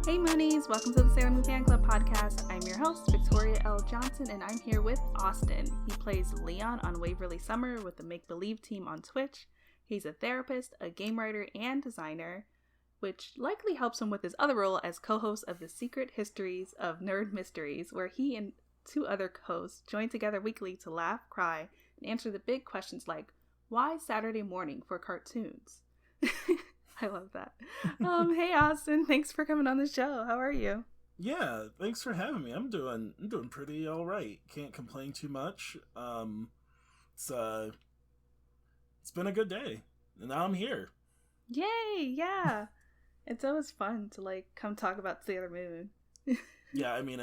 Hey Moonies, welcome to the Sailor Moon Fan Club podcast. I'm your host, Victoria L. Johnson, and I'm here with Austin. He plays Leon on Waverly Summer with the Make Believe team on Twitch. He's a therapist, a game writer, and designer, which likely helps him with his other role as co-host of the Secret Histories of Nerd Mysteries, where he and two other hosts join together weekly to laugh, cry, and answer the big questions like, why Saturday morning for cartoons? I love that. Hey Austin, thanks for coming on the show. How are you? Yeah, thanks for having me. I'm doing pretty all right. Can't complain too much. It's been a good day, and now I'm here. Yay! Yeah, it's always fun to come talk about Sailor Moon. Yeah, I mean,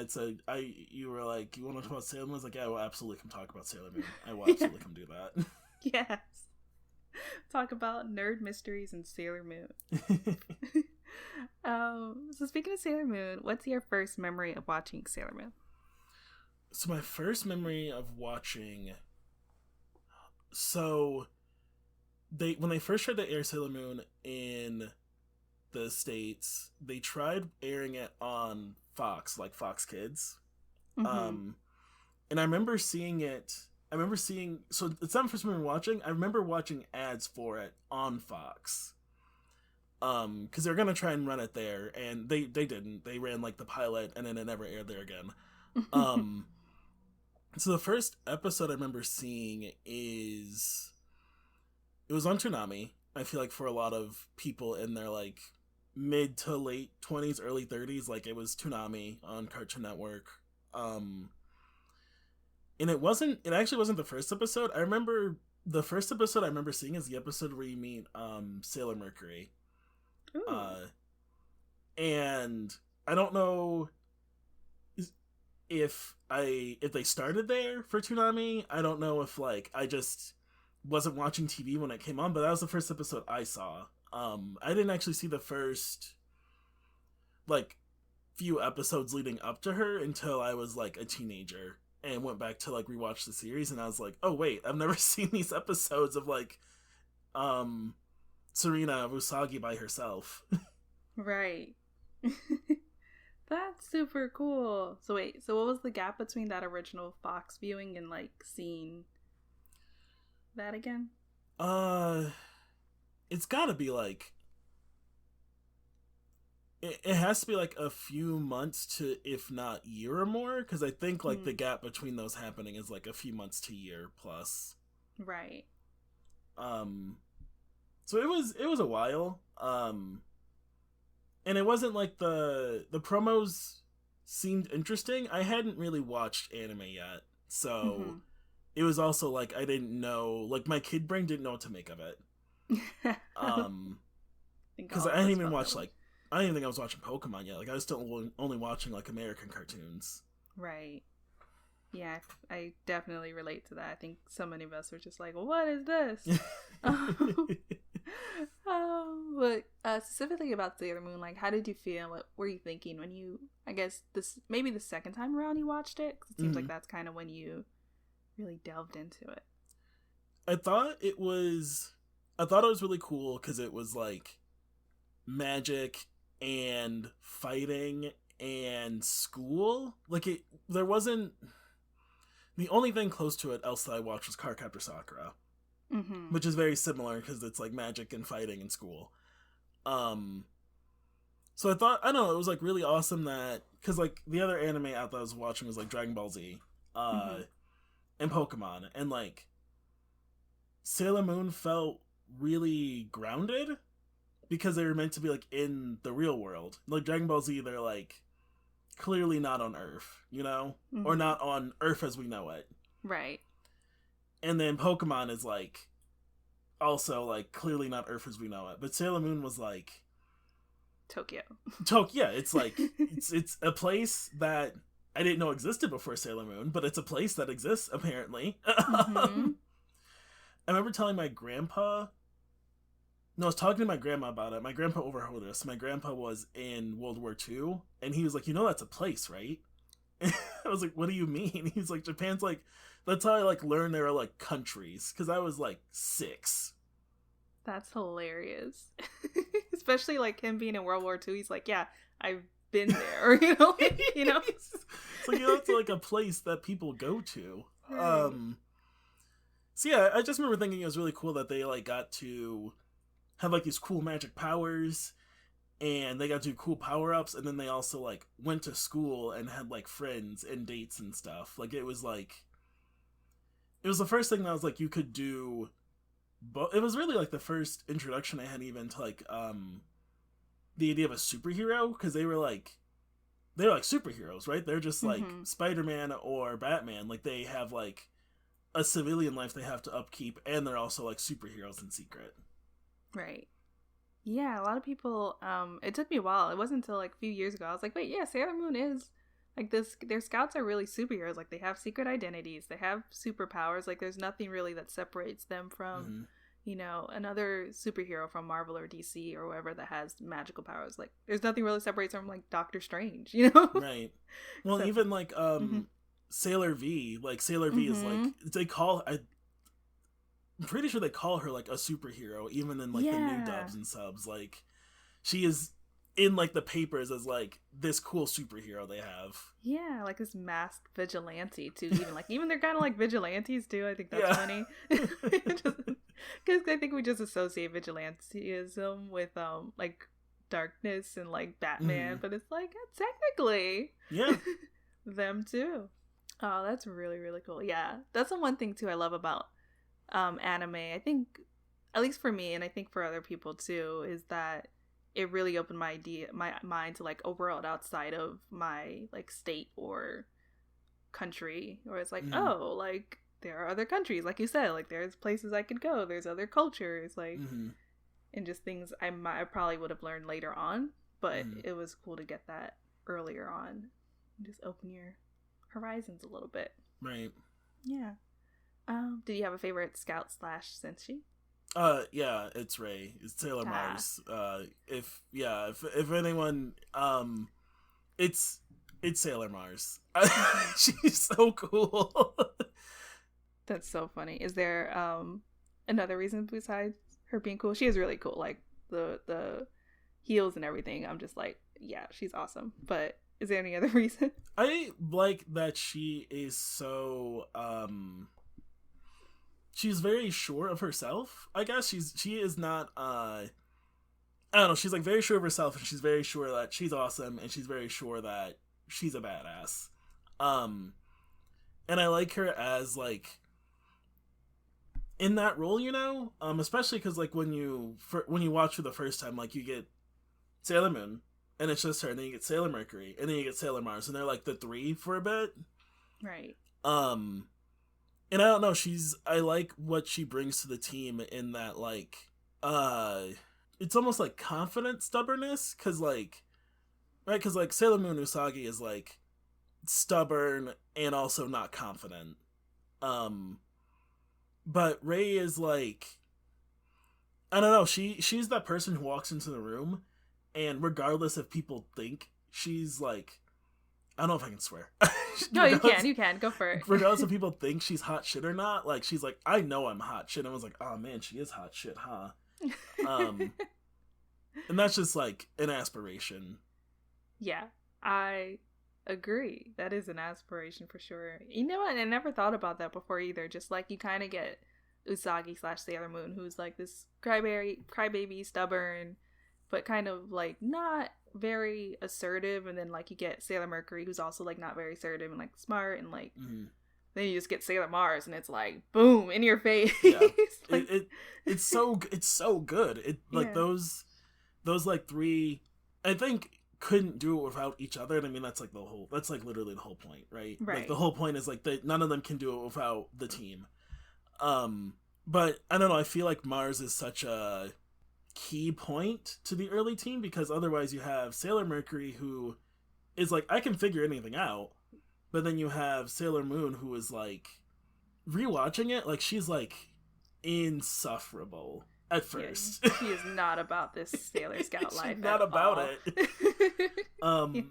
you were like, you want to talk about Sailor Moon? I was like, yeah, I will absolutely come talk about Sailor Moon. I will absolutely come do that. Yes. Talk about nerd mysteries and Sailor Moon. So speaking of Sailor Moon, what's your first memory of watching Sailor Moon? So my first memory of watching, when they first tried to air Sailor Moon in the States, they tried airing it on Fox, like Fox Kids. Mm-hmm. And I remember seeing, so it's not the first time watching, I remember watching ads for it on Fox. Because they were going to try and run it there, and they didn't. They ran, the pilot, and then it never aired there again. So the first episode I remember seeing it was on Toonami. I feel like for a lot of people in their, mid to late 20s, early 30s, it was Toonami on Cartoon Network. And it actually wasn't the first episode. I remember the first episode I remember seeing is the episode where you meet Sailor Mercury. Ooh. And I don't know if they started there for Toonami. I don't know if I just wasn't watching TV when it came on, but that was the first episode I saw. I didn't actually see the first few episodes leading up to her until I was a teenager. And went back to rewatch the series, and I was like, oh wait, I've never seen these episodes of Serena Usagi by herself. Right. That's super cool. So wait, so what was the gap between that original Fox viewing and seeing that again? It's gotta be it has to be a few months to, if not year or more, because I think the gap between those happening is a few months to year plus. Right. So it was a while. And it wasn't the promos seemed interesting. I hadn't really watched anime yet, so it was also I didn't know, my kid brain didn't know what to make of it. Because I didn't even watch I didn't even think I was watching Pokemon yet. I was still only watching American cartoons. Right. Yeah, I definitely relate to that. I think so many of us are just like, what is this? But specifically about Sailor Moon, how did you feel? What were you thinking when you, I guess, maybe the second time around you watched it? Because it seems like that's kind of when you really delved into it. I thought it was really cool because it was magic and fighting and school. There wasn't, the only thing close to it else that I watched was Cardcaptor Sakura, which is very similar because it's magic and fighting and school. So I thought, I don't know, it was really awesome that, because the other anime out that I was watching was Dragon Ball Z and Pokemon, and Sailor Moon felt really grounded because they were meant to be in the real world. Dragon Ball Z, they're clearly not on Earth, or not on Earth as we know it. Right. And then Pokemon is also clearly not Earth as we know it. But Sailor Moon was Tokyo. Yeah, it's it's a place that I didn't know existed before Sailor Moon, but it's a place that exists apparently. I remember telling my grandpa. No, I was talking to my grandma about it. My grandpa overheard us. My grandpa was in World War II, and he was like, that's a place, right? I was like, what do you mean? He's like, Japan's that's how I learned there are countries, because I was 6. That's hilarious. Especially him being in World War II. He's like, yeah, I've been there, or you know, like, you know. It's like, you know, it's like a place that people go to. Right. So yeah, I just remember thinking it was really cool that they like got to have like these cool magic powers, and they got to do cool power-ups, and then they also like went to school and had like friends and dates and stuff. Like it was the first thing that was like you could do, but it was really like the first introduction I had even to like the idea of a superhero, because they're like superheroes, right? They're just like Spider-Man or Batman. Like they have like a civilian life they have to upkeep, and they're also like superheroes in secret. Right. Yeah, a lot of people, it took me a while. It wasn't until like a few years ago I was like, wait, yeah, Sailor Moon is like this. Their scouts are really superheroes. Like they have secret identities, they have superpowers. Like there's nothing really that separates them from, you know, another superhero from Marvel or DC or whoever that has magical powers. Like there's nothing really separates them from like Doctor Strange, you know? Right. Well, so, even like Sailor V, like Sailor V is like I'm pretty sure they call her like a superhero, even in like the new dubs and subs. Like she is in like the papers as like this cool superhero they have. Yeah, like this masked vigilante too. Even they're kind of like vigilantes too. I think that's funny. Because I think we just associate vigilantism with like darkness and like Batman, but it's like technically them too. Oh, that's really, really cool. Yeah, that's the one thing too I love about anime. I think, at least for me, and I think for other people too, is that it really opened my mind to like a world outside of my like state or country, where it's like, oh, like there are other countries, like you said, like there's places I could go, there's other cultures, like and just things I probably would have learned later on, but it was cool to get that earlier on. Just open your horizons a little bit. Right. Yeah. Did you have a favorite scout / senshi? Yeah, it's Ray. It's Sailor Mars. If anyone, it's Sailor Mars. She's so cool. That's so funny. Is there another reason besides her being cool? She is really cool. Like the heels and everything. I'm just like, yeah, she's awesome. But is there any other reason? I like that she is so she's very sure of herself. I guess she is not I don't know, she's like very sure of herself, and she's very sure that she's awesome, and she's very sure that she's a badass. And I like her as like in that role, you know, especially because like when you watch for the first time, like you get Sailor Moon, and it's just her, and then you get Sailor Mercury, and then you get Sailor Mars, and they're like the three for a bit. Right. And I don't know, I like what she brings to the team in that, like, it's almost like confident stubbornness, because like Sailor Moon Usagi is like stubborn and also not confident. But Rei is like, I don't know, she's that person who walks into the room, and regardless if people think she's like, I don't know if I can swear. No, you can. Go for it. Regardless if people think she's hot shit or not, like, she's like, I know I'm hot shit. And I was like, oh man, she is hot shit, huh? And that's just like an aspiration. Yeah, I agree. That is an aspiration for sure. You know what? I never thought about that before either. Just like you kind of get Usagi / Sailor Moon, who's like this crybaby, stubborn, but kind of like not very assertive, and then like you get Sailor Mercury, who's also like not very assertive and like smart, and like then you just get Sailor Mars, and it's like boom in your face. Yeah. Like, it's so good. It like those like three, I think, couldn't do it without each other, and I mean that's like literally the whole point, right? Like the whole point is like that none of them can do it without the team. But I don't know, I feel like Mars is such a key point to the early team, because otherwise you have Sailor Mercury, who is like, I can figure anything out, but then you have Sailor Moon, who is like, rewatching it, like she's like insufferable at first. Yeah, she is not about this Sailor Scout life. She's not about it.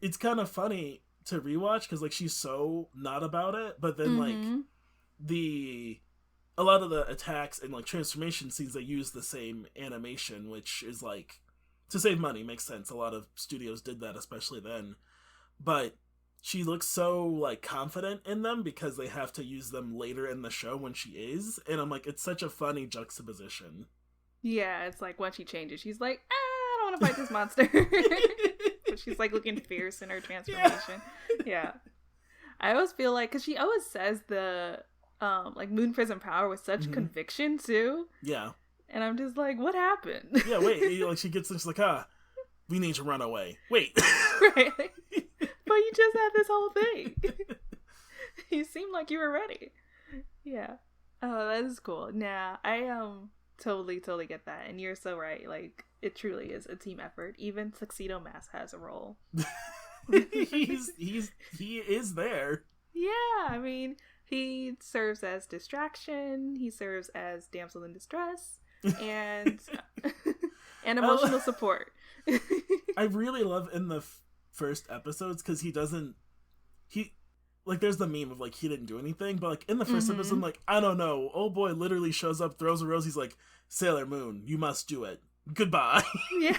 It's kind of funny to rewatch, because like she's so not about it, but then like a lot of the attacks and like transformation scenes, they use the same animation, which is like to save money. Makes sense. A lot of studios did that, especially then. But she looks so, like, confident in them because they have to use them later in the show when she is. And I'm like, it's such a funny juxtaposition. Yeah, it's like when she changes, she's like, I don't want to fight this monster. But she's like looking fierce in her transformation. Yeah. I always feel like, because she always says the like Moon Prism Power with such conviction too. Yeah. And I'm just like, what happened? Yeah, wait. Like, she gets this, like, we need to run away. Wait. Right. But you just had this whole thing. You seemed like you were ready. Yeah. Oh, that is cool. Nah, I totally get that. And you're so right. Like, it truly is a team effort. Even Tuxedo Mask has a role. he is there. Yeah, I mean, he serves as distraction, he serves as damsel in distress, and emotional support. I really love in the first episodes because like, there's the meme of, like, he didn't do anything, but, like, in the first episode, like, I don't know, old boy literally shows up, throws a rose, he's like, Sailor Moon, you must do it. Goodbye. Yeah,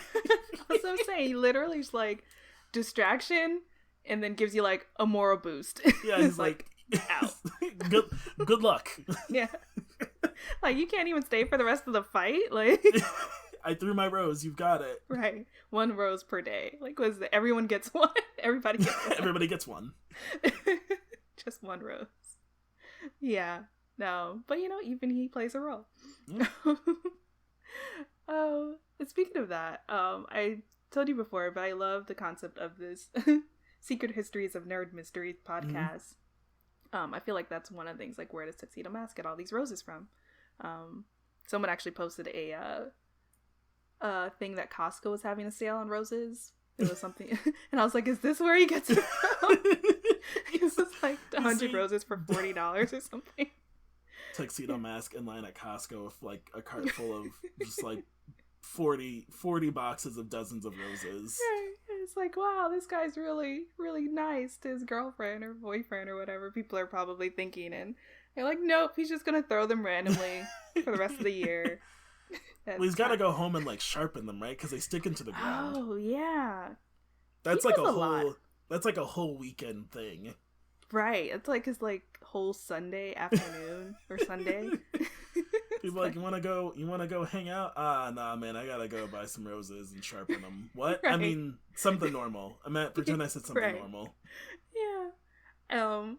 that's what I'm saying. He literally is like, distraction, and then gives you, like, a moral boost. Yeah, he's like out. Good luck. Yeah. Like, you can't even stay for the rest of the fight? Like, I threw my rose, you've got it. Right. 1 rose per day. Like, everyone gets one? Everybody gets one. Everybody gets one. Just 1 rose. Yeah. No. But, even he plays a role. Yeah. Oh, speaking of that, I told you before, but I love the concept of this Secret Histories of Nerd Mysteries podcast. I feel like that's one of the things, like, where does Tuxedo Mask get all these roses from? Someone actually posted a thing that Costco was having a sale on roses. It was something, and I was like, is this where he gets it from? It was like 100 roses for $40 or something. Tuxedo Mask in line at Costco with, like, a cart full of just, like, 40 boxes of dozens of roses. Right. It's like, wow, this guy's really, really nice to his girlfriend or boyfriend or whatever people are probably thinking. And they're like, nope, he's just going to throw them randomly for the rest of the year. Well, he's got to go home and, like, sharpen them, right? Because they stick into the ground. Oh, yeah. That's like a whole... That's like a whole weekend thing. Right. It's like his, like, whole Sunday afternoon or Sunday. People like, you want to go hang out? Nah, man, I gotta go buy some roses and sharpen them. What? Right. I mean, something normal. Pretend I said something normal. Yeah.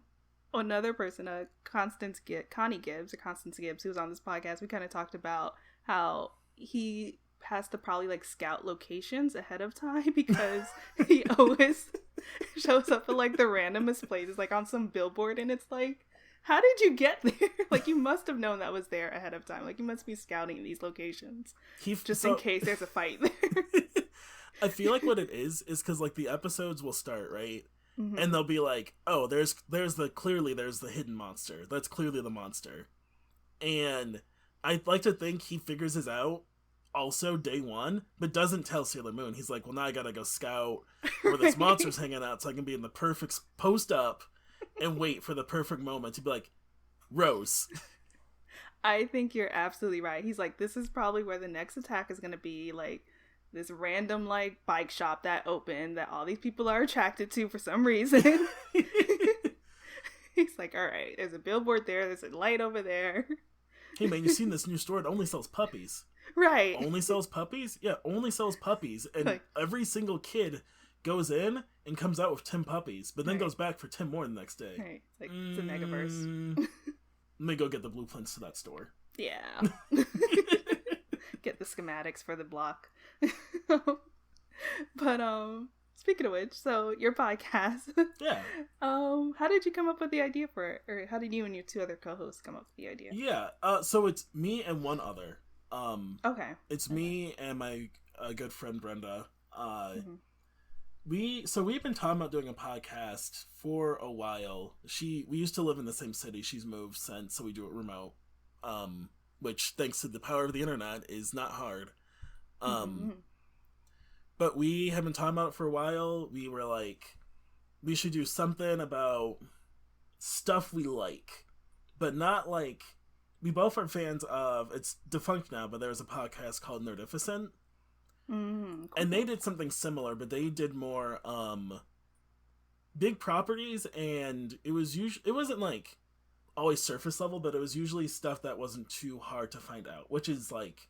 Another person, Constance Gibbs, who was on this podcast, we kind of talked about how he has to probably, like, scout locations ahead of time because he always shows up at, like, the randomest places, like on some billboard, and it's like, how did you get there? Like, you must have known that was there ahead of time. Like, you must be scouting these locations in case there's a fight there. I feel like what it is because, like, the episodes will start, right? Mm-hmm. And they'll be like, oh, there's the hidden monster. That's clearly the monster. And I'd like to think he figures this out also day one, but doesn't tell Sailor Moon. He's like, well, now I gotta go scout where this monster's hanging out so I can be in the perfect post up and wait for the perfect moment to be like, Rose. I think you're absolutely right. He's like, this is probably where the next attack is gonna be, like, this random, like, bike shop that opened that all these people are attracted to for some reason. He's like, all right, there's a billboard there, there's a light over there. Hey man, you seen this new store? It only sells puppies. Right. Only sells puppies? Yeah, only sells puppies. And like, every single kid goes in and comes out with 10 puppies, but then goes back for 10 more the next day. Right. It's like, it's a megaverse. Let me go get the blueprints to that store. Yeah. Get the schematics for the block. But, speaking of which, so your podcast. Yeah. How did you come up with the idea for it? Or how did you and your 2 other co-hosts come up with the idea? Yeah. So it's me and one other. Okay. It's me and my good friend Brenda. We've been talking about doing a podcast for a while. We used to live in the same city. She's moved since, so we do it remote. Which, thanks to the power of the internet, is not hard. But we have been talking about it for a while. We were like, we should do something about stuff we like, but not like, we both are fans of, it's defunct now, but there was a podcast called Nerdificent, Cool. And they did something similar, but they did more big properties, and it wasn't like always surface level, but it was usually stuff that wasn't too hard to find out, which is like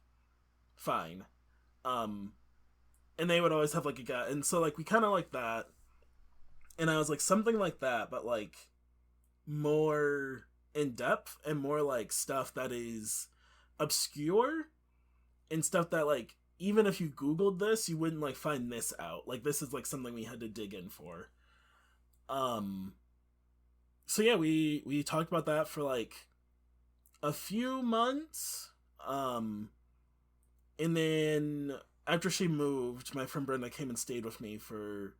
fine. And they would always have like a guy, and so like we kind of like that, and I was like something like that, but like more in depth and more like stuff that is obscure and stuff that like even if you googled this you wouldn't like find this out. Like this is like something we had to dig in for. So yeah, we talked about that for like a few months, and then after she moved, my friend Brenda came and stayed with me for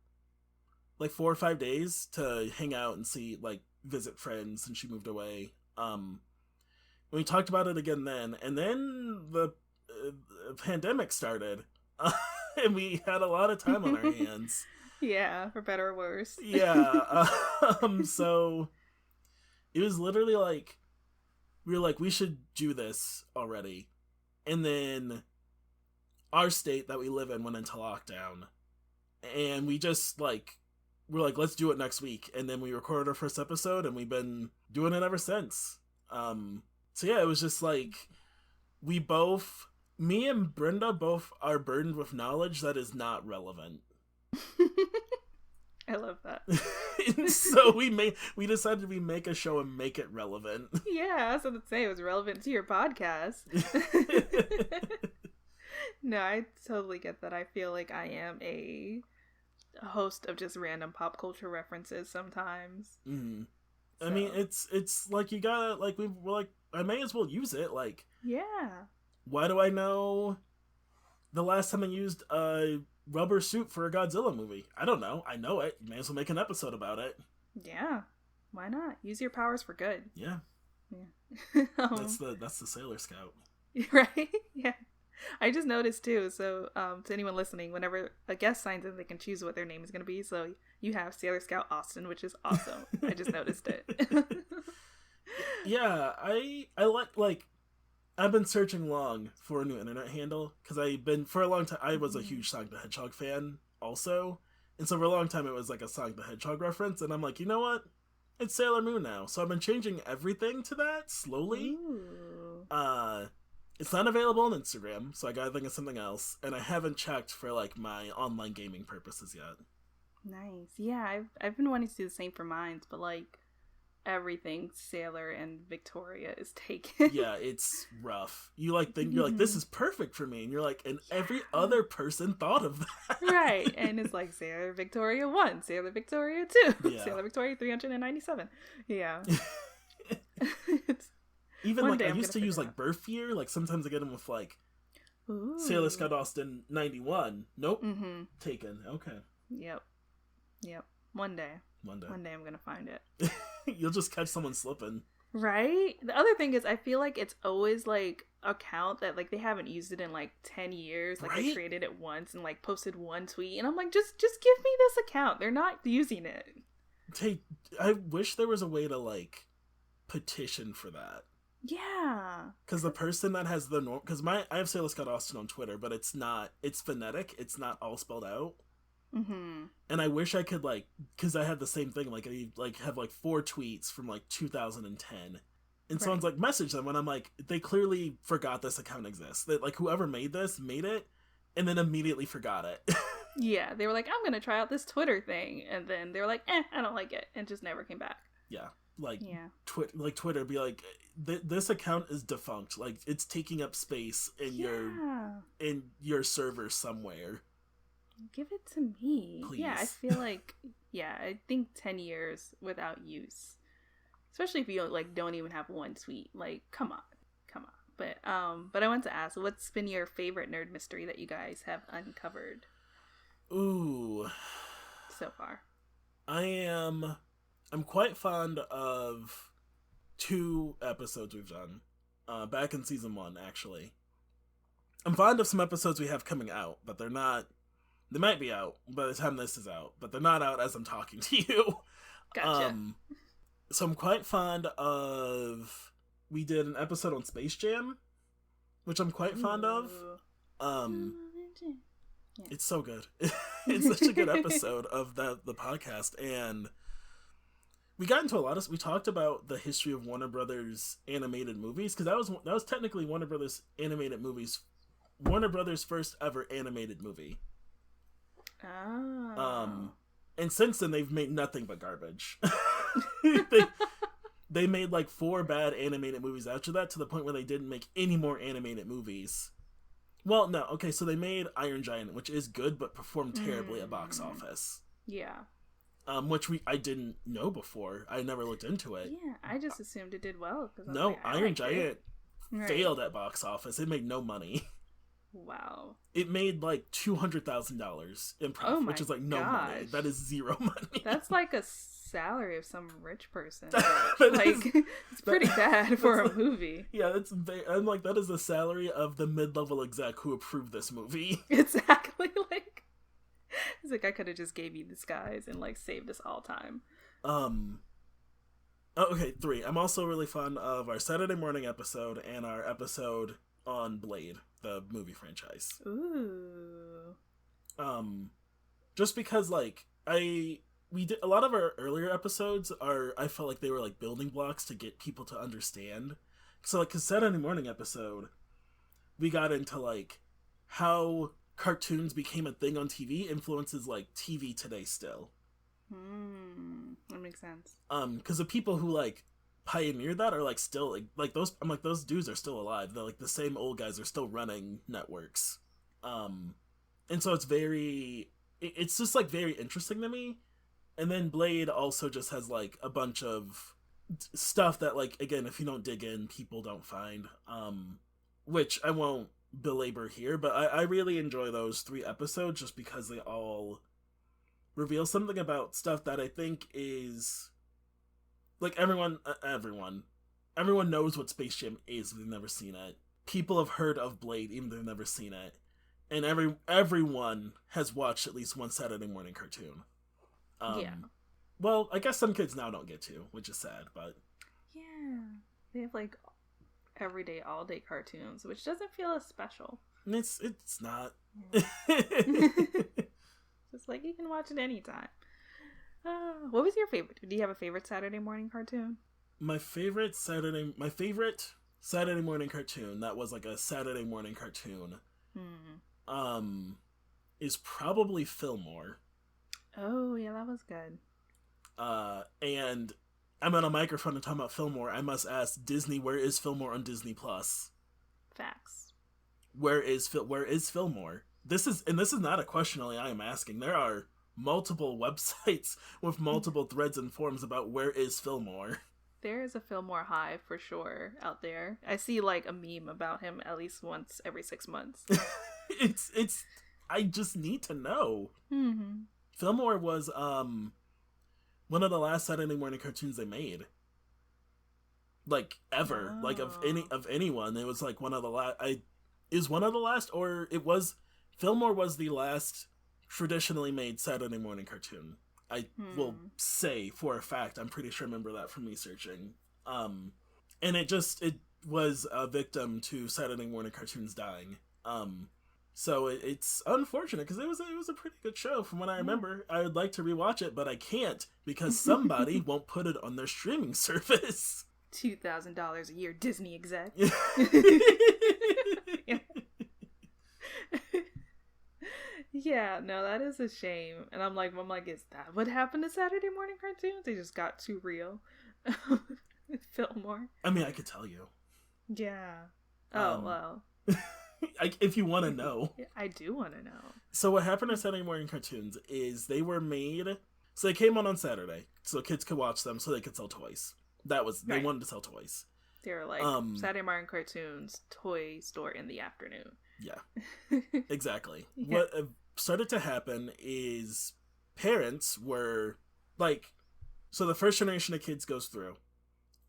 like 4 or 5 days to hang out and see, like, visit friends, and she moved away. We talked about it again then, and then the pandemic started, and we had a lot of time on our hands. Yeah, for better or worse. Yeah, so it was literally like, we were like, we should do this already. And then our state that we live in went into lockdown, and we just like, we're like, let's do it next week. And then we recorded our first episode, and we've been doing it ever since. So yeah, it was just like, me and Brenda both are burdened with knowledge that is not relevant. I love that. And so we decided we make a show and make it relevant. Yeah, I was going to say it was relevant to your podcast. No, I totally get that. I feel like I am a host of just random pop culture references sometimes. Mm-hmm. So. I mean, it's like you gotta, like, we're like, I may as well use it. Like, yeah. Why do I know the last time I used a rubber suit for a Godzilla movie? I don't know. I know it. You may as well make an episode about it. Yeah. Why not? Use your powers for good. Yeah. Yeah. That's the Sailor Scout. Right? Yeah. I just noticed too, so to anyone listening, whenever a guest signs in, they can choose what their name is going to be. So you have Sailor Scout Austin, which is awesome. I just noticed it. Yeah, I like I've been searching long for a new internet handle, because for a long time, I was a huge Sonic the Hedgehog fan also, and so for a long time it was like a Sonic the Hedgehog reference, and I'm like, you know what? It's Sailor Moon now, so I've been changing everything to that slowly. Ooh. It's not available on Instagram, so I gotta think of something else, and I haven't checked for like my online gaming purposes yet. Nice. Yeah, I've been wanting to do the same for mine, but like everything Sailor and Victoria is taken. Yeah, it's rough. You like think you're like, this is perfect for me, and you're like, and every other person thought of that. Right. And it's like Sailor Victoria 1, Sailor Victoria 2, yeah. Sailor Victoria 397. Yeah. Even like I used to use like birth year, like sometimes I get them with like Ooh. Sailor Scout Austin 91. Nope. Mm-hmm. Taken. Okay. Yep. One day I'm gonna find it. You'll just catch someone slipping. Right? The other thing is, I feel like it's always like a account that like they haven't used it in like 10 years. Like right? They created it once and like posted one tweet, and I'm like, just give me this account. They're not using it. Hey, I wish there was a way to like petition for that. Yeah. Because the person that has the norm, because I have Sailor Scott Austin on Twitter, but it's phonetic. It's not all spelled out. Mm-hmm. And I wish I could like, because I had the same thing. Like I like have like 4 tweets from like 2010, and someone's like message them, and I'm like, they clearly forgot this account exists. That like whoever made it, and then immediately forgot it. Yeah, they were like, I'm gonna try out this Twitter thing, and then they were like, I don't like it, and just never came back. Yeah. Like Twitter be like, this account is defunct. Like it's taking up space in your server somewhere. Give it to me. Please. Yeah, I feel like I think 10 years without use, especially if you like don't even have one tweet. Like, come on. But I want to ask, what's been your favorite nerd mystery that you guys have uncovered? Ooh. So far. I'm quite fond of 2 episodes we've done. Back in season 1, actually. I'm fond of some episodes we have coming out, but they're not. They might be out by the time this is out, but they're not out as I'm talking to you. Gotcha. So I'm quite fond of. We did an episode on Space Jam, which I'm quite fond of. Yeah. It's so good. It's such a good episode of the podcast, and we got into we talked about the history of Warner Brothers animated movies, because that was technically Warner Brothers first ever animated movie. Oh. And since then they've made nothing but garbage. They made like 4 bad animated movies after that, to the point where they didn't make any more animated movies. Well, no, okay, so they made Iron Giant, which is good, but performed terribly at box office. Yeah. Which I didn't know before. I never looked into it. Yeah, I just assumed it did well. No, like, Iron Giant failed at box office. It made no money. Wow. It made like $200,000 in profit, which is like no money. That is zero money. That's like a salary of some rich person. It's pretty bad for a movie. Yeah, I'm like, that is the salary of the mid-level exec who approved this movie. Exactly. Like, it's like, I could have just gave you this guys and like saved us all time. Okay, 3. I'm also really fond of our Saturday morning episode and our episode on Blade, the movie franchise. Ooh. Just because like we did a lot of our earlier episodes I felt like they were like building blocks to get people to understand. So like, cause Saturday morning episode, we got into like how cartoons became a thing on TV influences like TV today still. That makes sense. Cause the people who like pioneered that are like still like those, I'm like, those dudes are still alive. They're like the same old guys are still running networks. And so it's just like very interesting to me. And then Blade also just has like a bunch of stuff that, like, again, if you don't dig in, people don't find, which I won't belabor here, but I really enjoy those 3 episodes just because they all reveal something about stuff that I think is like everyone knows what Space Jam is, but they've never seen it. People have heard of Blade even though they've never seen it. And everyone has watched at least one Saturday morning cartoon. Yeah. Well, I guess some kids now don't get to, which is sad, but yeah, they have like everyday, all day cartoons, which doesn't feel as special. It's not. Just like, you can watch it anytime. What was your favorite? Do you have a favorite Saturday morning cartoon? My favorite Saturday morning cartoon that was like a Saturday morning cartoon. Is probably Fillmore. Oh, yeah, that was good. And I'm on a microphone and talking about Fillmore. I must ask Disney, where is Fillmore on Disney Plus? Facts. Where is Fillmore? This is not a question only I am asking. There are multiple websites with multiple threads and forums about where is Fillmore. There is a Fillmore hive for sure out there. I see like a meme about him at least once every 6 months. it's I just need to know. Mm-hmm. Fillmore was one of the last Saturday morning cartoons they made. Like ever. Like of anyone. It was like one of the last or it was Fillmore was the last traditionally made Saturday morning cartoon. I will say for a fact, I'm pretty sure I remember that from researching. And it was a victim to Saturday morning cartoons dying. So it's unfortunate because it was a pretty good show from what I remember. I would like to rewatch it, but I can't because somebody won't put it on their streaming service. $2,000 a year, Disney exec. Yeah, no, that is a shame. And I'm like, is that what happened to Saturday morning cartoons? They just got too real. Fillmore. I mean, I could tell you. Yeah. Oh, well. If you want to know. I do want to know. So what happened to Saturday morning cartoons is they were made, so they came on Saturday, so kids could watch them so they could sell toys. They wanted to sell toys. They were like, Saturday morning cartoons, toy store in the afternoon. Yeah, exactly. Yeah. What started to happen is parents were like, so the first generation of kids goes through,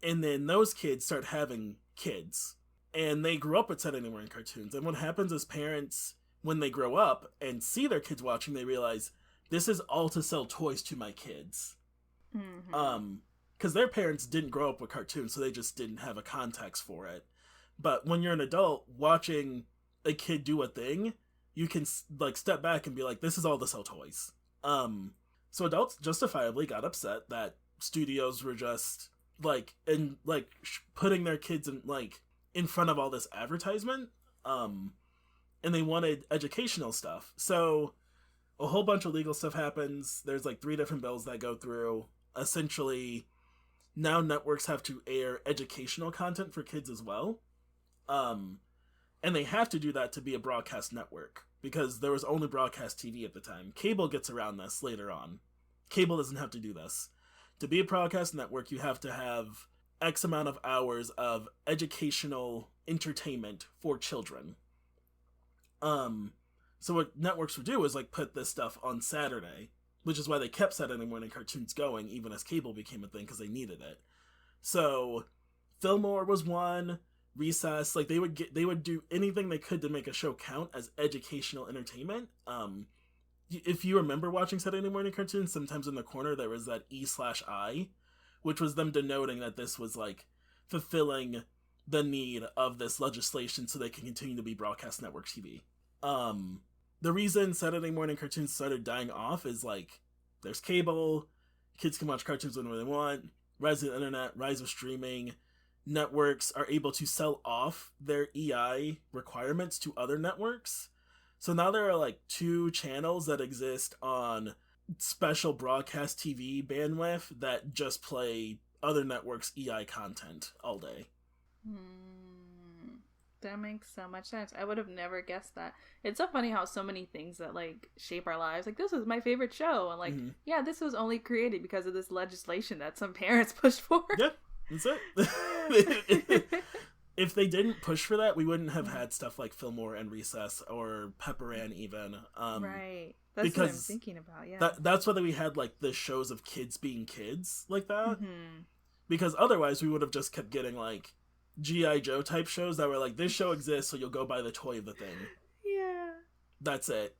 and then those kids start having kids. And they grew up with Saturday morning cartoons. And what happens is parents, when they grow up and see their kids watching, they realize this is all to sell toys to my kids. Mm-hmm. Because their parents didn't grow up with cartoons, so they just didn't have a context for it. But when you're an adult, watching a kid do a thing you can like step back and be like, this is all to sell toys. So adults justifiably got upset that studios were just like putting their kids in front of all this advertisement, and they wanted educational stuff. So a whole bunch of legal stuff happens. There's like 3 different bills that go through. Essentially, now networks have to air educational content for kids as well. And they have to do that to be a broadcast network, because there was only broadcast TV at the time. Cable gets around this later on. Cable doesn't have to do this. To be a broadcast network, you have to have X amount of hours of educational entertainment for children. So what networks would do is like put this stuff on Saturday, which is why they kept Saturday morning cartoons going even as cable became a thing, because they needed it. So Fillmore was one. Recess, like they would do anything they could to make a show count as educational entertainment. If you remember watching Saturday morning cartoons, sometimes in the corner there was that E/I, which was them denoting that this was like fulfilling the need of this legislation so they can continue to be broadcast network TV. The reason Saturday morning cartoons started dying off is like there's cable, kids can watch cartoons whenever they want, rise of the internet, rise of streaming. Networks are able to sell off their EI requirements to other networks. So now there are like 2 channels that exist on special broadcast TV bandwidth that just play other networks' EI content all day. That makes so much sense. I would have never guessed that. It's so funny how so many things that like shape our lives, like this was my favorite show, and like yeah, this was only created because of this legislation that some parents pushed for. Yeah. That's it. If they didn't push for that, we wouldn't have had stuff like Fillmore and Recess or Pepper Ann even. Right. That's because what I'm thinking about, yeah. That's why we had like the shows of kids being kids like that. Because otherwise we would have just kept getting like G.I. Joe type shows that were like, this show exists, so you'll go buy the toy of the thing. Yeah. That's it.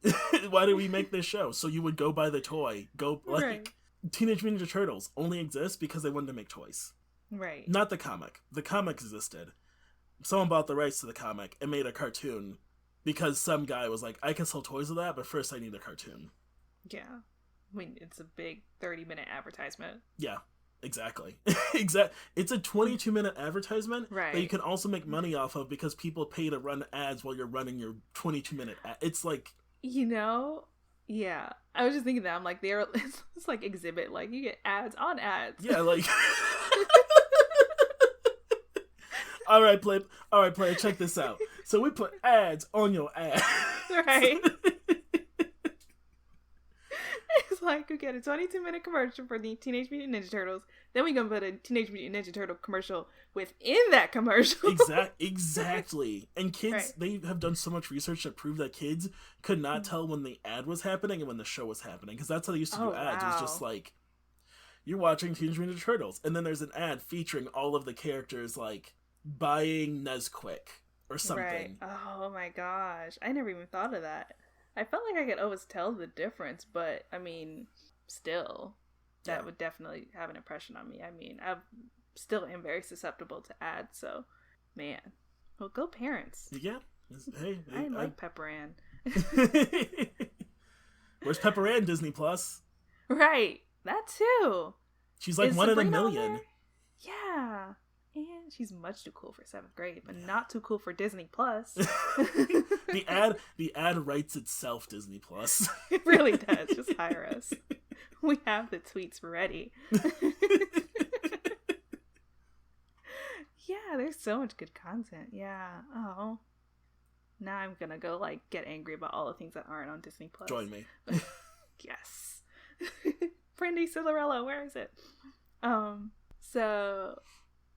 Why did we make this show? So you would go buy the toy. Right. Teenage Mutant Ninja Turtles only exist because they wanted to make toys. Right. Not the comic. The comic existed. Someone bought the rights to the comic and made a cartoon because some guy was like, I can sell toys of that, but first I need a cartoon. Yeah. I mean, it's a big 30-minute advertisement. Yeah, exactly. It's a 22-minute advertisement that you can also make money off of because people pay to run ads while you're running your 22-minute ad. It's like... yeah. I was just thinking that. I'm like, it's like Exhibit. Like, you get ads on ads. Yeah, like... All right, player, check this out. So we put ads on your ad. Right. It's like, we get a 22-minute commercial for the Teenage Mutant Ninja Turtles. Then we gonna put a Teenage Mutant Ninja Turtle commercial within that commercial. Exactly. And kids, they have done so much research to prove that kids could not tell when the ad was happening and when the show was happening. Because that's how they used to do ads. Wow. It was just like, you're watching Teenage Mutant Ninja Turtles. And then there's an ad featuring all of the characters, like, buying Nesquik or something. Right. Oh my gosh. I never even thought of that. I felt like I could always tell the difference, but I mean, still, that would definitely have an impression on me. I mean, I still am very susceptible to ads, so man. Well, go parents. Yeah. Hey, I like Pepper Ann. Where's Pepper Ann, Disney Plus? Right. That too. She's like one in a million. Yeah. And she's much too cool for 7th grade, but not too cool for Disney Plus. The ad writes itself, Disney Plus. It really does. Just hire us. We have the tweets ready. Yeah, there's so much good content. Yeah. Oh. Now I'm gonna go like get angry about all the things that aren't on Disney Plus. Join me. Yes. Brandy Cinderella, where is it? So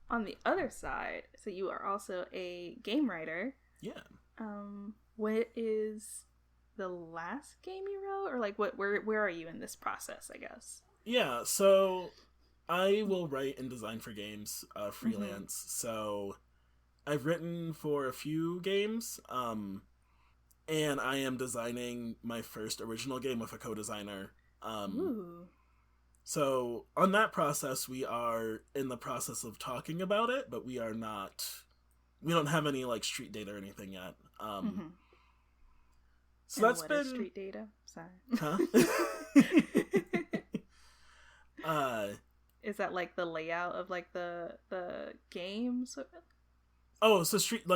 on the other side, so you are also a game writer. Yeah. What is the last game you wrote, or like where are you in this process, I guess? Yeah, so I will write and design for games, freelance. So I've written for a few games, and I am designing my first original game with a co-designer. Ooh. So on that process, we are in the process of talking about it, but we don't have any like street data or anything yet. So and that's what been is street data. Sorry. Huh? Is that like the layout of like the games? Oh, so street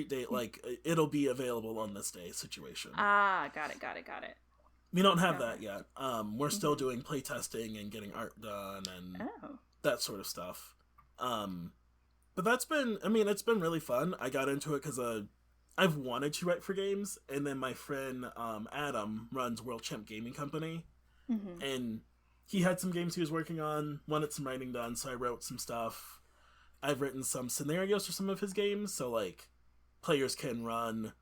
date, like it'll be available on this day situation. Ah, got it. We don't have that yet. We're still doing playtesting and getting art done and that sort of stuff. But that's been, it's been really fun. I got into it because I've wanted to write for games, and then my friend Adam runs World Champ Gaming Company, and he had some games he was working on, wanted some writing done, so I wrote some stuff. I've written some scenarios for some of his games, so like players can run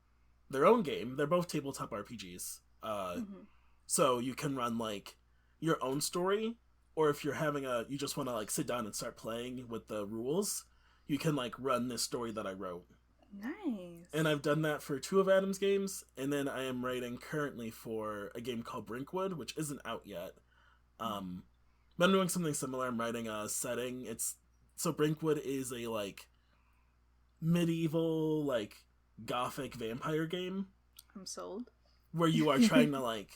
their own game. They're both tabletop RPGs. So you can run like your own story, or if you're you just want to like sit down and start playing with the rules, you can like run this story that I wrote. Nice. And I've done that for 2 of Adam's games, and then I am writing currently for a game called Brinkwood, which isn't out yet. But I'm doing something similar. I'm writing a setting. So Brinkwood is a like medieval like gothic vampire game. I'm sold. Where you are trying to like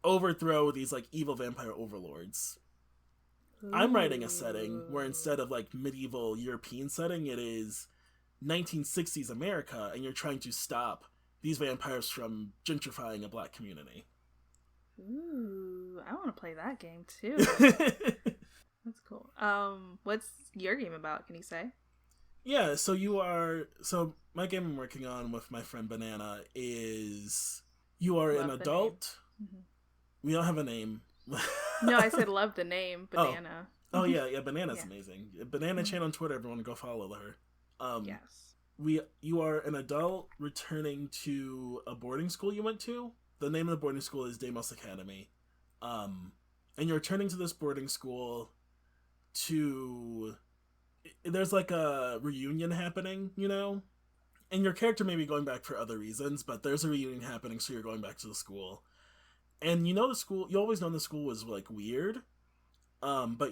overthrow these like evil vampire overlords. Ooh. I'm writing a setting where instead of like medieval European setting, it is 1960s America, and you're trying to stop these vampires from gentrifying a black community. Ooh, I want to play that game too. That's cool. What's your game about? Can you say? Yeah, so my game I'm working on with my friend Banana is you are an adult. We don't have a name. No, I said love the name, Banana. Oh yeah, Banana's amazing. Banana Chan on Twitter, everyone go follow her. Yes. You are an adult returning to a boarding school you went to. The name of the boarding school is Deimos Academy. And you're returning to this boarding school there's like a reunion happening, and your character may be going back for other reasons, but there's a reunion happening, so you're going back to the school. And the school, you always known the school was like weird, but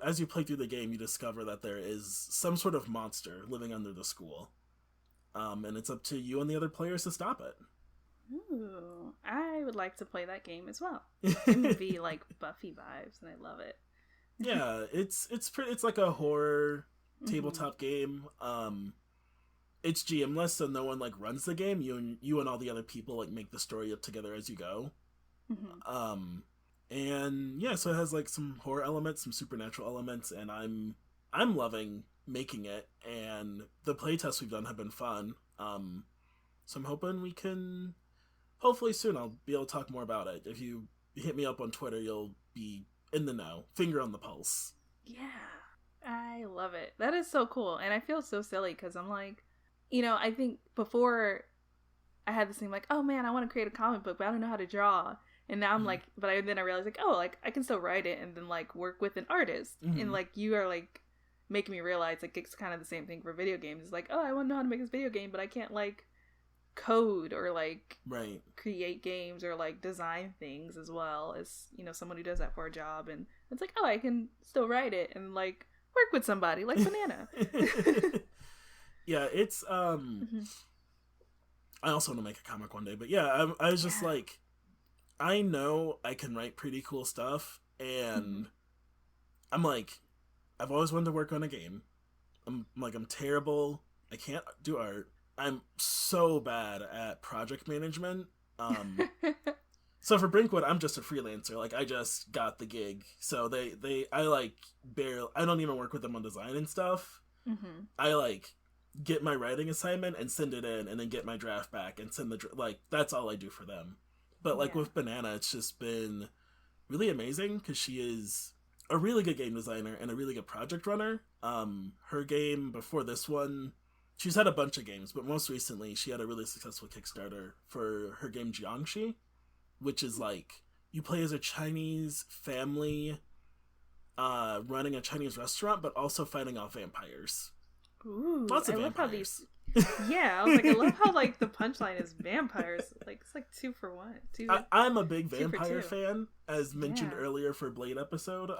as you play through the game, you discover that there is some sort of monster living under the school, and it's up to you and the other players to stop it. Ooh, I would like to play that game as well. It would be like Buffy vibes, and I love it. Yeah, it's like a horror tabletop game. It's GM-less, so no one like runs the game. You and all the other people like make the story up together as you go. And yeah, so it has like some horror elements, some supernatural elements, and I'm loving making it. And the playtests we've done have been fun. So I'm hoping we can. Hopefully soon I'll be able to talk more about it. If you hit me up on Twitter, you'll be in the know, finger on the pulse. Yeah, I love it. That is so cool. And I feel so silly because I'm like, I think before I had this thing like, oh man, I want to create a comic book, but I don't know how to draw. And now I'm like, then I realized like, oh, like I can still write it and then like work with an artist. And like you are like making me realize like it's kind of the same thing for video games. It's like, oh, I want to know how to make this video game, but I can't like code or like create games or like design things as well as someone who does that for a job. And it's like, oh, I can still write it and like work with somebody like Banana. Yeah, it's I also want to make a comic one day, but yeah, I was just like, I know I can write pretty cool stuff, and I'm like, I've always wanted to work on a game. I'm terrible. I can't do art. I'm so bad at project management. So for Brinkwood, I'm just a freelancer. Like, I just got the gig. So I don't even work with them on design and stuff. I like get my writing assignment and send it in, and then get my draft back and send that's all I do for them. But like with Banana, it's just been really amazing because she is a really good game designer and a really good project runner. Her game before this one, she's had a bunch of games, but most recently she had a really successful Kickstarter for her game Jiangxi, which is like you play as a Chinese family running a Chinese restaurant, but also fighting off vampires. Ooh, lots of vampires. Yeah, I was like, I love how like the punchline is vampires. Like it's like 2 for 1. I'm a big vampire fan, as mentioned earlier for Blade episode.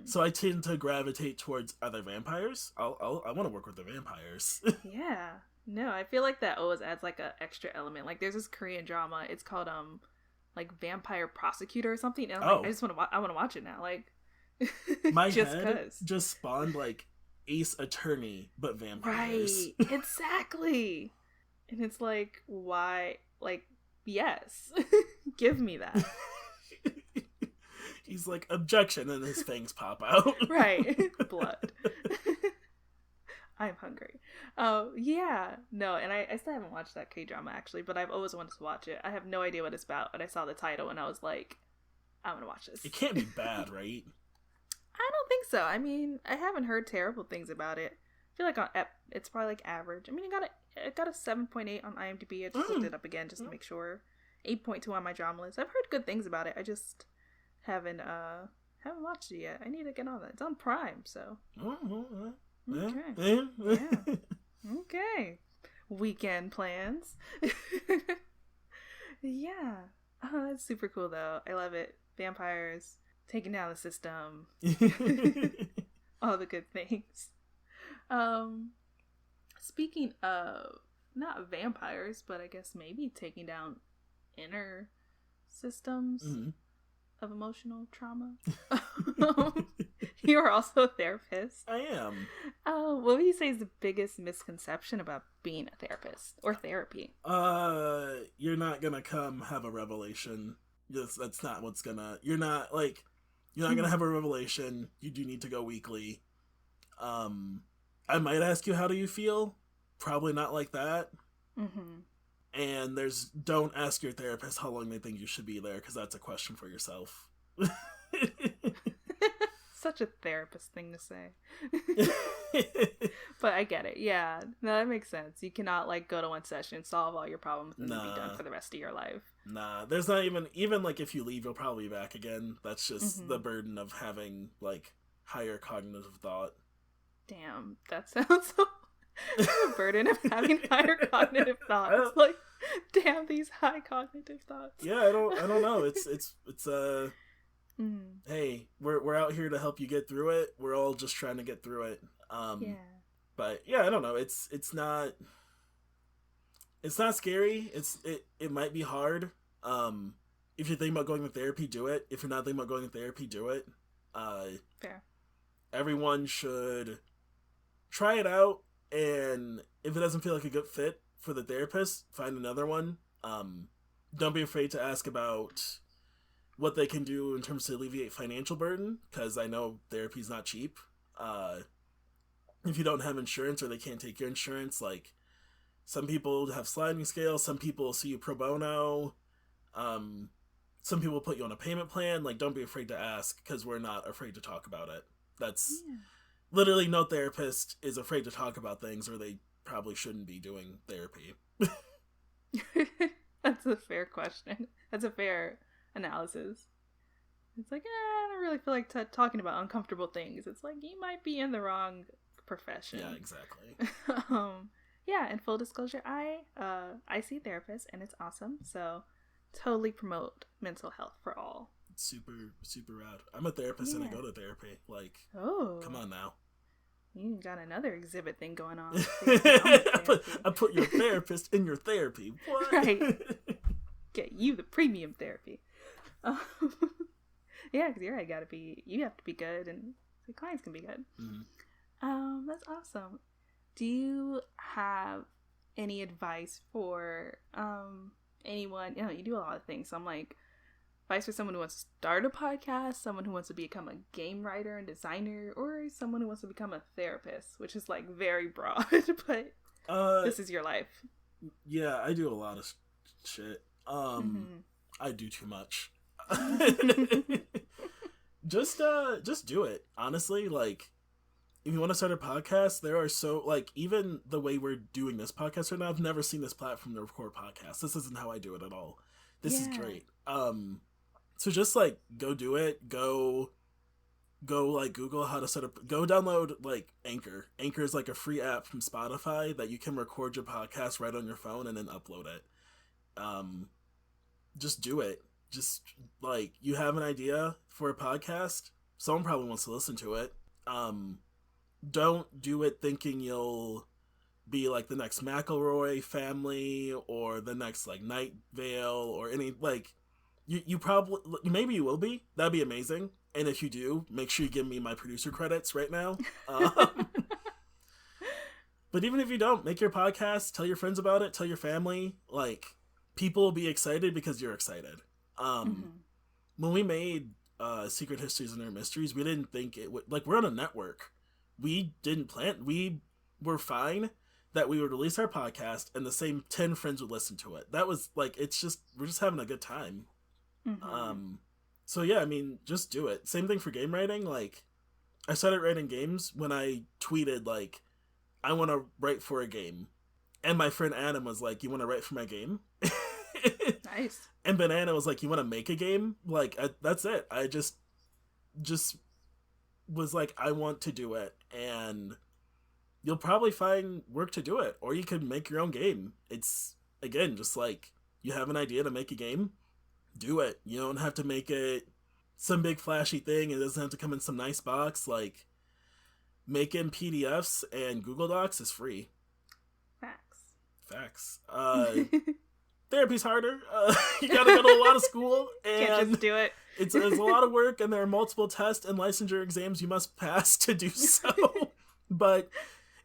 So I tend to gravitate towards other vampires. I want to work with the vampires. Yeah, No, I feel like that always adds like a extra element. Like there's this Korean drama. It's called like Vampire Prosecutor or something. And I'm like, I just want to. I want to watch it now. Like, my just head 'cause. just spawned like Ace Attorney, but vampires. Right. Exactly. And it's like, why? Like, yes, give me that. He's like, objection, and his fangs pop out. Right. Blood. I'm hungry. Oh, yeah. No, and I still haven't watched that K-drama, actually, but I've always wanted to watch it. I have no idea what it's about, but I saw the title, and I was like, I'm gonna watch this. It can't be bad, right? I don't think so. I mean, I haven't heard terrible things about it. I feel like it's probably like average. I mean, it got a 7.8 on IMDb. I just looked it up again just to make sure. 8.2 on my drama list. I've heard good things about it. I just haven't watched it yet. I need to get on that. It's on Prime, so. Okay. Yeah. Okay. Weekend plans. Yeah. Oh, that's super cool though. I love it. Vampires taking down the system. All the good things. Speaking of not vampires, but I guess maybe taking down inner systems of emotional trauma. You are also a therapist. I am. What would you say is the biggest misconception about being a therapist or therapy? You're not gonna come have a revelation. That's not what's gonna. You're not gonna have a revelation. You do need to go weekly. I might ask you, how do you feel? Probably not like that. And don't ask your therapist how long they think you should be there, because that's a question for yourself. Such a therapist thing to say. But I get it. Yeah. No, that makes sense. You cannot like go to one session, solve all your problems, and then be done for the rest of your life. Nah, there's not even like if you leave, you'll probably be back again. That's just the burden of having like higher cognitive thought. Damn, that sounds so the burden of having higher cognitive thoughts. Like, damn, these high cognitive thoughts. Yeah, I don't know. It's hey, we're out here to help you get through it. We're all just trying to get through it. Yeah. But yeah, I don't know. It's not scary. It might be hard. If you're thinking about going to therapy, do it. If you're not thinking about going to therapy, do it. Fair. Everyone should try it out, and if it doesn't feel like a good fit for the therapist, find another one. Don't be afraid to ask about what they can do in terms to alleviate financial burden, because I know therapy's not cheap. If you don't have insurance or they can't take your insurance, like some people have sliding scales, some people see you pro bono, some people put you on a payment plan. Like, don't be afraid to ask, because we're not afraid to talk about it. That's literally no therapist is afraid to talk about things, or they probably shouldn't be doing therapy. That's a fair question. That's a fair analysis. It's like, I don't really feel like talking about uncomfortable things. It's like, you might be in the wrong profession. Yeah, exactly. Yeah, and full disclosure, I see therapists, and it's awesome. So totally promote mental health for all. It's super, super rad. I'm a therapist and I go to therapy. Like, come on now. You got another exhibit thing going on. I put your therapist in your therapy. What? Right. Get you the premium therapy. Yeah, because you're right. You have to be good, and the clients can be good. That's awesome. Do you have any advice for anyone? You do a lot of things. So I'm like, advice for someone who wants to start a podcast, someone who wants to become a game writer and designer, or someone who wants to become a therapist, which is like very broad, but this is your life. Yeah, I do a lot of shit. I do too much. Just do it. Honestly, like, if you want to start a podcast, there are even the way we're doing this podcast right now, I've never seen this platform to record podcasts. This isn't how I do it at all. This is great. So just like go do it. Go like Google how to set up. Go download like Anchor. Anchor is like a free app from Spotify that you can record your podcast right on your phone and then upload it. Just do it. Just like, you have an idea for a podcast, someone probably wants to listen to it. Don't do it thinking you'll be like the next McElroy family or the next like Night Vale or any like you probably maybe you will be. That'd be amazing. And if you do, make sure you give me my producer credits right now. But even if you don't, make your podcast, tell your friends about it, tell your family. Like, people will be excited because you're excited. When we made Secret Histories of Nerd Mysteries, we didn't think it would... Like, we're on a network. We didn't plan... We were fine that we would release our podcast and the same 10 friends would listen to it. That was, like, it's just... We're just having a good time. So, yeah, I mean, just do it. Same thing for game writing. Like, I started writing games when I tweeted, like, I want to write for a game. And my friend Adam was like, you want to write for my game? Nice. And Banana was like, you want to make a game? Like, that's it. I just was like, I want to do it. And you'll probably find work to do it. Or you could make your own game. It's, again, just like, you have an idea to make a game, do it. You don't have to make it some big flashy thing. It doesn't have to come in some nice box. Like, making PDFs and Google Docs is free. Facts. Therapy's harder. You gotta go to a lot of school. And can't just do it. It's a lot of work, and there are multiple tests and licensure exams you must pass to do so. But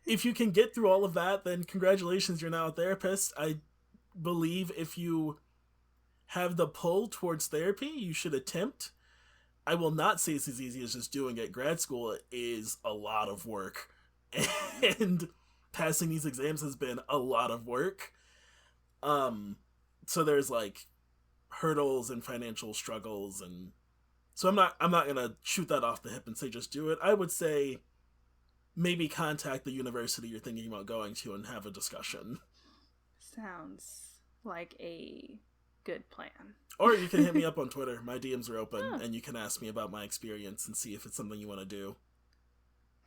if you can get through all of that, then congratulations, you're now a therapist. I believe if you have the pull towards therapy, you should attempt. I will not say it's as easy as just doing it. Grad school is a lot of work. And passing these exams has been a lot of work. So there's like hurdles and financial struggles, and so I'm not gonna shoot that off the hip and say just do it. I would say maybe contact the university you're thinking about going to and have a discussion. Sounds like a good plan. Or you can hit me up on Twitter. My DMs are open, and you can ask me about my experience and see if it's something you want to do.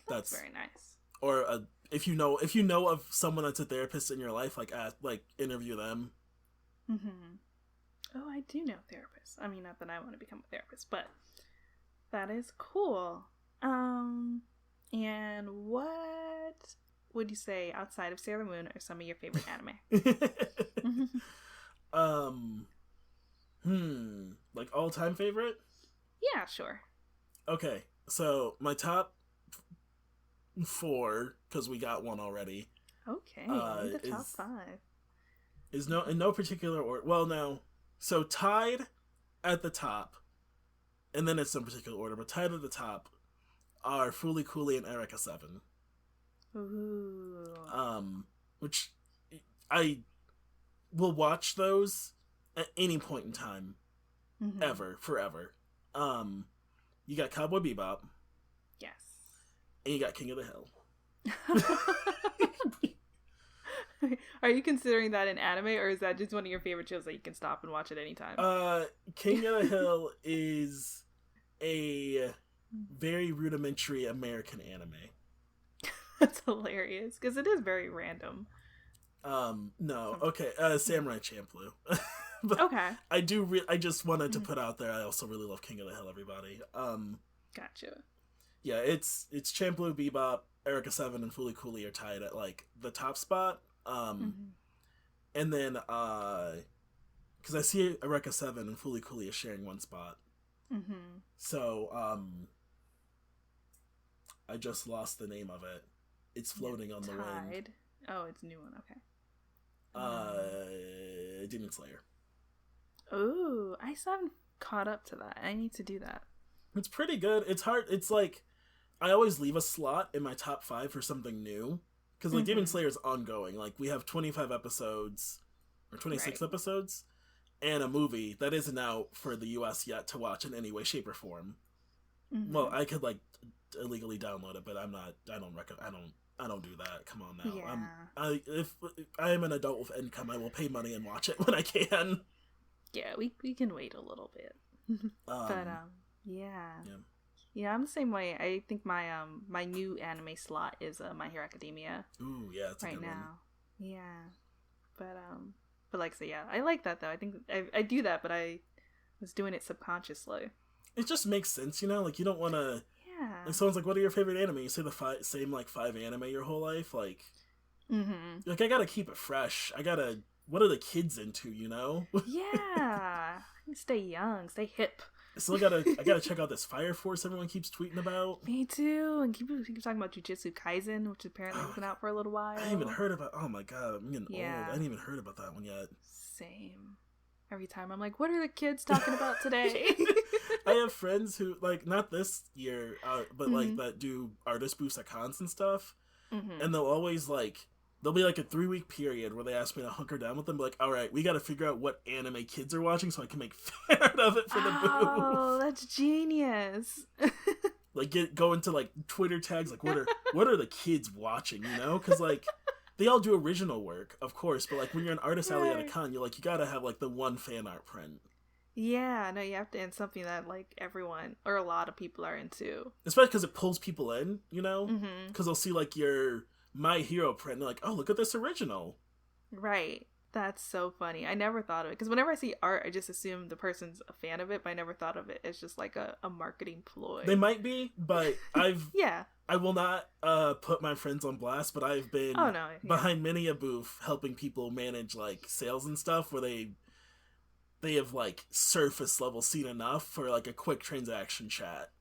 That's very nice. Or if you know of someone that's a therapist in your life, like interview them. Oh, I do know therapists. I mean, not that I want to become a therapist, but that is cool. And what would you say outside of Sailor Moon are some of your favorite anime? Like all-time favorite? Yeah, sure. Okay, so my top 4, because we got one already. Okay, the top 5. Is in no particular order. Well, no. So tied at the top, and then it's in particular order, but tied at the top are Fooly Cooly and Erica 7. Ooh. Which I will watch those at any point in time. Ever. Forever. You got Cowboy Bebop. Yes. And you got King of the Hill. Are you considering that an anime, or is that just one of your favorite shows that you can stop and watch at any time? King of the Hill is a very rudimentary American anime. That's hilarious, because it is very random. No. Okay, Samurai Champloo. But okay. I just wanted to put out there, I also really love King of the Hill, everybody. Gotcha. Yeah, it's Champloo, Bebop, Erica 7, and Fooly Cooly are tied at, like, the top spot. And then, because I see Erica 7 and Fooly Cooly is sharing one spot. So, I just lost the name of it. It's floating on the wind. Oh, it's a new one, okay. Demon Slayer. Oh, I still haven't caught up to that. I need to do that. It's pretty good. It's hard. It's like, I always leave a slot in my top 5 for something new. Because, like, Demon Slayer is ongoing. Like, we have 25 episodes, or 26 episodes, and a movie that isn't out for the US yet to watch in any way, shape, or form. Well, I could, like, illegally download it, but I don't do that. Come on now. Yeah. If I am an adult with income, I will pay money and watch it when I can. Yeah, we can wait a little bit. But yeah. Yeah, I'm the same way. I think my my new anime slot is My Hero Academia. Ooh, yeah, that's right a good now. One. Yeah. But like I say, yeah, I like that though. I think I do that, but I was doing it subconsciously. It just makes sense, you know? Like, you don't want to... Yeah. Like, someone's like, what are your favorite anime? You say the same, like, 5 anime your whole life? Like... Mm-hmm. Like, I gotta keep it fresh. What are the kids into, you know? Yeah. Stay young, stay hip. I gotta check out this Fire Force everyone keeps tweeting about. Me too. And keep talking about Jujutsu Kaisen, which apparently has been out for a little while. I haven't even heard about. Oh my god, I'm getting old. I hadn't even heard about that one yet. Same. Every time I'm like, what are the kids talking about today? I have friends who, like, not this year, but like that do artist booths at cons and stuff, and they'll always there'll be like a 3-week period where they ask me to hunker down with them, like, all right, we got to figure out what anime kids are watching so I can make fan art of it for the booth. Oh, that's genius. Like, go into like Twitter tags, like, what are the kids watching, you know? Because like they all do original work, of course, but like when you're an artist alley at a con, you're like, you gotta have like the one fan art print. Yeah, no, you have to end something that like everyone or a lot of people are into. Especially because it pulls people in, you know? Because they'll see like your My Hero print and they're like, oh, look at this original. Right. That's so funny. I never thought of it. Because whenever I see art, I just assume the person's a fan of it, but I never thought of it as just like a marketing ploy. They might be, but yeah. I will not put my friends on blast, but I've been behind many a booth helping people manage like sales and stuff where they have like surface level seen enough for like a quick transaction chat.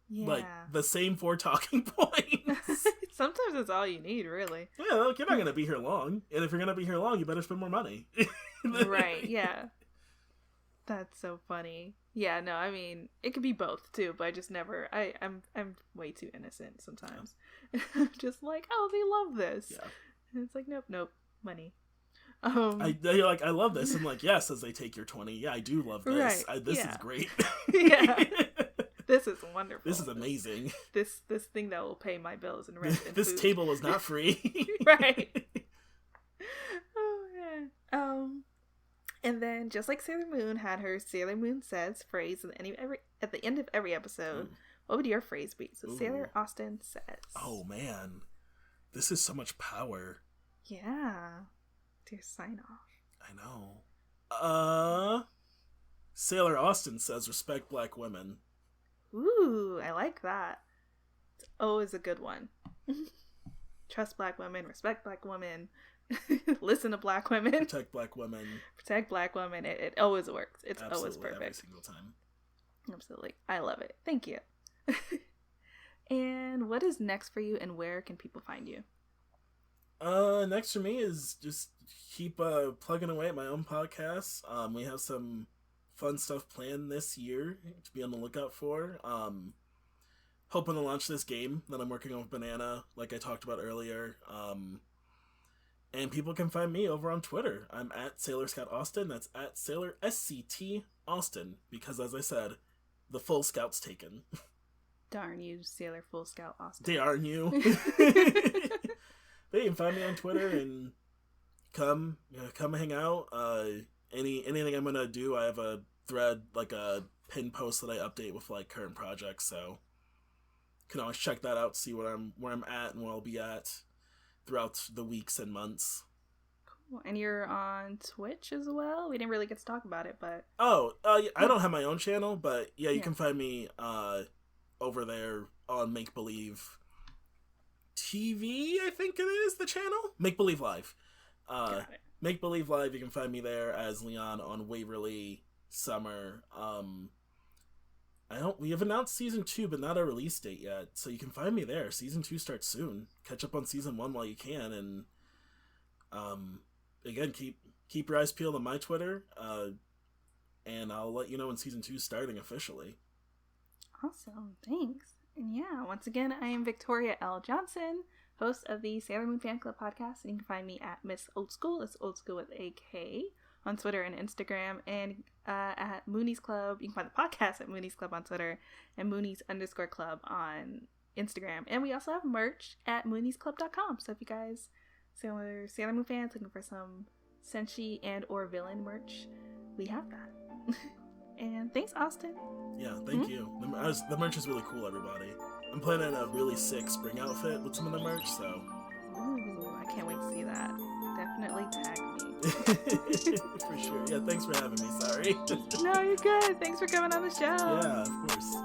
Yeah. Like the same 4 talking points. Sometimes it's all you need, really. Yeah, look, you're not going to be here long. And if you're going to be here long, you better spend more money. Right, yeah. That's so funny. Yeah, no, I mean, it could be both, too, but I just never... I'm way too innocent sometimes. Just like, oh, they love this. Yeah. And it's like, nope, money. You're like, I love this. I'm like, yes, as they take your 20. Yeah, I do love this. Right. This is great. Yeah. This is wonderful. This is amazing. This thing that will pay my bills and rent and this food. table is not free. Right. Oh, yeah. And then, just like Sailor Moon had her Sailor Moon Says phrase at the end of every episode, what would your phrase be? So, Sailor Austin says. Oh, man. This is so much power. Yeah. To your sign off. I know. Sailor Austin says, respect black women. Ooh, I like that. It's always a good one. Trust black women, respect black women, listen to black women. Protect black women. Protect black women. It always works. It's Absolutely, always perfect. Every single time. Absolutely. I love it. Thank you. And what is next for you and where can people find you? Next for me is just keep plugging away at my own podcasts. We have some fun stuff planned this year to be on the lookout for. Hoping to launch this game that I'm working on with Banana, like I talked about earlier. And people can find me over on Twitter. I'm at Sailor Scout Austin. That's at Sailor SCT Austin. Because as I said, the full scout's taken. Darn you, Sailor Full Scout Austin. Darn you. But you can find me on Twitter and come hang out. Anything I'm gonna do, I have a thread, like a pin post that I update with like current projects, so you can always check that out, see where I'm at and where I'll be at throughout the weeks and months. Cool. And you're on Twitch as well? We didn't really get to talk about it, but I don't have my own channel, but you can find me over there on Make Believe TV, I think it is the channel. Make Believe Live. Make Believe Live, you can find me there as Leon on Waverly Summer. We have announced season 2, but not a release date yet, so you can find me there. Season 2 starts soon. Catch up on season 1 while you can, and again, keep your eyes peeled on my Twitter, and I'll let you know when season 2 is starting officially. Awesome, thanks. And yeah, once again, I am Victoria L. Johnson, host of the Sailor Moon Fan Club podcast, and you can find me at Miss Old School. That's Old School with a K on Twitter and Instagram, and at Moonies Club. You can find the podcast at Moonies Club on Twitter and Moonies_club on Instagram. And we also have merch at mooniesclub.com. So if you guys Sailor Moon fans looking for some Senshi and or villain merch, we have that. And thanks, Austin. Yeah, thank you. The merch is really cool, everybody. I'm planning a really sick spring outfit with some of the merch, so. Ooh, I can't wait to see that. Definitely tag me. For sure. Yeah, thanks for having me. Sorry. No, you're good. Thanks for coming on the show. Yeah, of course.